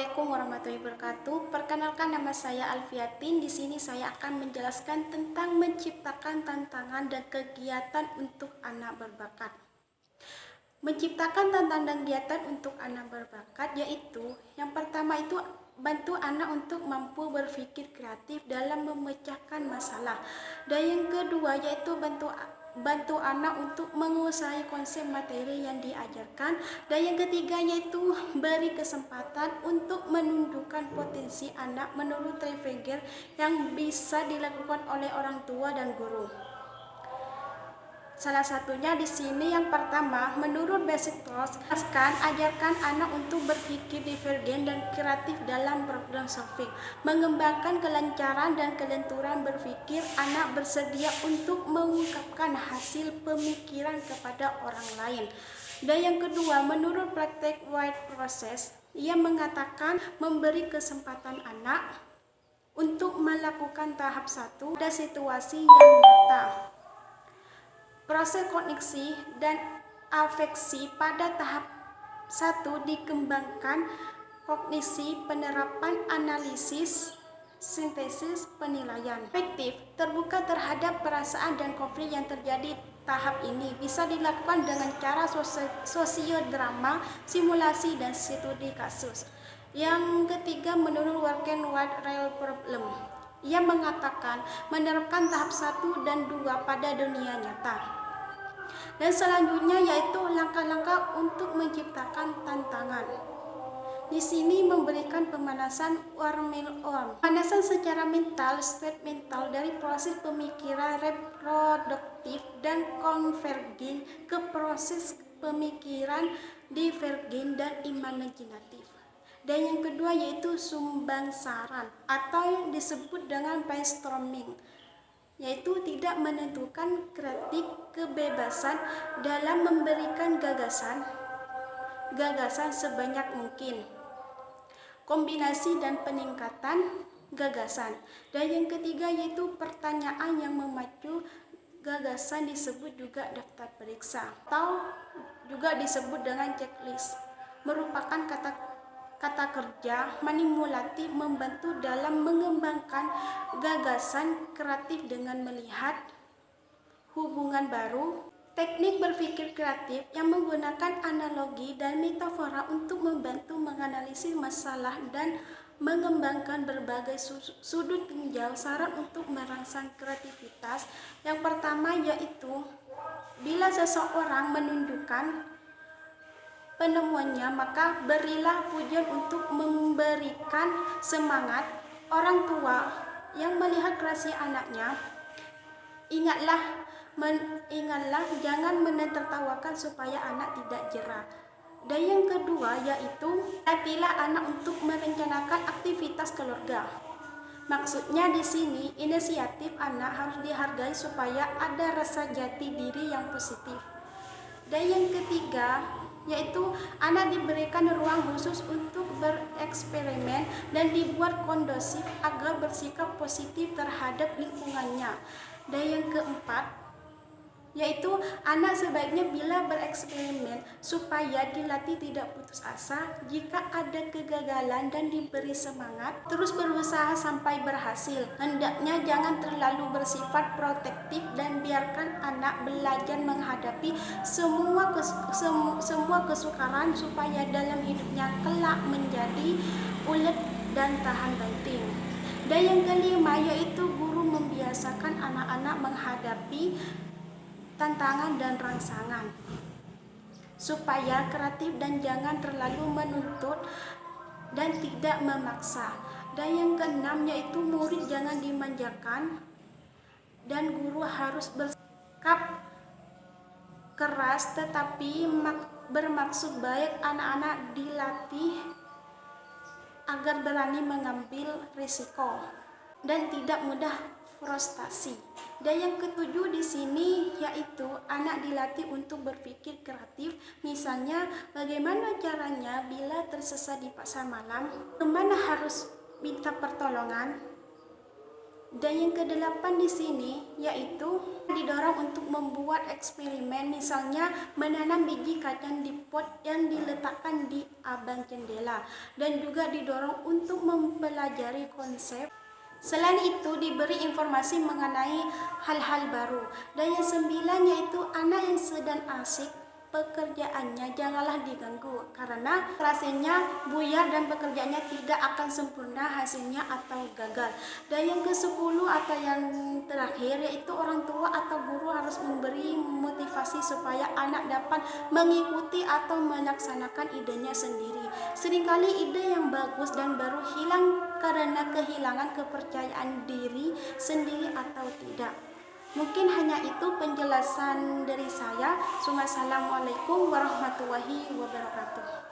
Assalamualaikum warahmatullahi wabarakatuh. Perkenalkan, nama saya Alfiatin. Di sini saya akan menjelaskan tentang menciptakan tantangan dan kegiatan untuk anak berbakat. Menciptakan tantangan dan kegiatan untuk anak berbakat yaitu yang pertama itu bantu anak untuk mampu berpikir kreatif dalam memecahkan masalah. Dan yang kedua yaitu bantu anak untuk menguasai konsep materi yang diajarkan. Dan yang ketiga yaitu beri kesempatan untuk menunjukkan potensi anak menurut Treveger yang bisa dilakukan oleh orang tua dan guru. Salah satunya di sini yang pertama, menurut Basic Tools, ajarkan anak untuk berpikir divergen dan kreatif dalam problem solving. Mengembangkan kelancaran dan kelenturan berpikir, anak bersedia untuk mengungkapkan hasil pemikiran kepada orang lain. Dan yang kedua, menurut praktek White Process, ia mengatakan memberi kesempatan anak untuk melakukan tahap 1 pada situasi yang nyata. Proses kognisi dan afeksi pada tahap 1 dikembangkan kognisi, penerapan, analisis, sintesis, penilaian. Efektif, terbuka terhadap perasaan dan konflik yang terjadi tahap ini bisa dilakukan dengan cara sosiodrama, simulasi, dan studi kasus. Yang ketiga, menurut Working with Real Problem, ia mengatakan menerapkan tahap 1 dan 2 pada dunia nyata. Dan selanjutnya yaitu langkah-langkah untuk menciptakan tantangan. Di sini memberikan pemanasan warm-on. Pemanasan secara mental, state mental dari proses pemikiran reproduktif dan konvergen ke proses pemikiran divergen dan imaginatif. Dan yang kedua yaitu sumbang saran atau yang disebut dengan brainstorming, yaitu tidak menentukan kritik kebebasan dalam memberikan gagasan sebanyak mungkin, kombinasi dan peningkatan gagasan. Dan yang ketiga yaitu pertanyaan yang memacu gagasan disebut juga daftar periksa atau juga disebut dengan checklist, merupakan kata kerja manipulatif membantu dalam mengembangkan gagasan kreatif dengan melihat hubungan baru. Teknik berpikir kreatif yang menggunakan analogi dan metafora untuk membantu menganalisis masalah dan mengembangkan berbagai sudut tinjau. Saran untuk merangsang kreativitas yang pertama yaitu bila seseorang menunjukkan penemuannya, maka berilah pujian untuk memberikan semangat. Orang tua yang melihat kreasi anaknya, ingatlah jangan menertawakan supaya anak tidak jerah. Dan yang kedua yaitu latihlah anak untuk merencanakan aktivitas keluarga. Maksudnya di sini inisiatif anak harus dihargai supaya ada rasa jati diri yang positif. Dan yang ketiga yaitu anak diberikan ruang khusus untuk bereksperimen dan dibuat kondusif agar bersikap positif terhadap lingkungannya. Dan yang keempat yaitu anak sebaiknya bila bereksperimen supaya dilatih tidak putus asa jika ada kegagalan dan diberi semangat terus berusaha sampai berhasil. Hendaknya jangan terlalu bersifat protektif dan biarkan anak belajar menghadapi semua kesukaran supaya dalam hidupnya kelak menjadi ulet dan tahan banting. Dan yang kelima yaitu guru membiasakan anak-anak menghadapi tantangan dan rangsangan supaya kreatif dan jangan terlalu menuntut dan tidak memaksa. Dan yang keenam yaitu murid jangan dimanjakan dan guru harus bersikap keras tetapi bermaksud baik. Anak-anak dilatih agar berani mengambil risiko dan tidak mudah frustasi. Dan yang ketujuh di sini yaitu anak dilatih untuk berpikir kreatif. Misalnya bagaimana caranya bila tersesat di pasar malam, kemana harus minta pertolongan, Dan yang kedelapan di sini yaitu didorong untuk membuat eksperimen, misalnya menanam biji kacang di pot yang diletakkan di abang jendela, dan juga didorong untuk mempelajari konsep. Selain itu diberi informasi mengenai hal-hal baru. Dan yang sembilan yaitu anak yang sedang asik pekerjaannya janganlah diganggu, karena rasanya buyar dan pekerjaannya tidak akan sempurna hasilnya atau gagal. Dan yang ke-10 atau yang terakhir yaitu orang tua atau guru harus memberi motivasi supaya anak dapat mengikuti atau melaksanakan idenya sendiri. Seringkali ide yang bagus dan baru hilang karena kehilangan kepercayaan diri sendiri atau tidak. Mungkin hanya itu penjelasan dari saya. Assalamualaikum warahmatullahi wabarakatuh.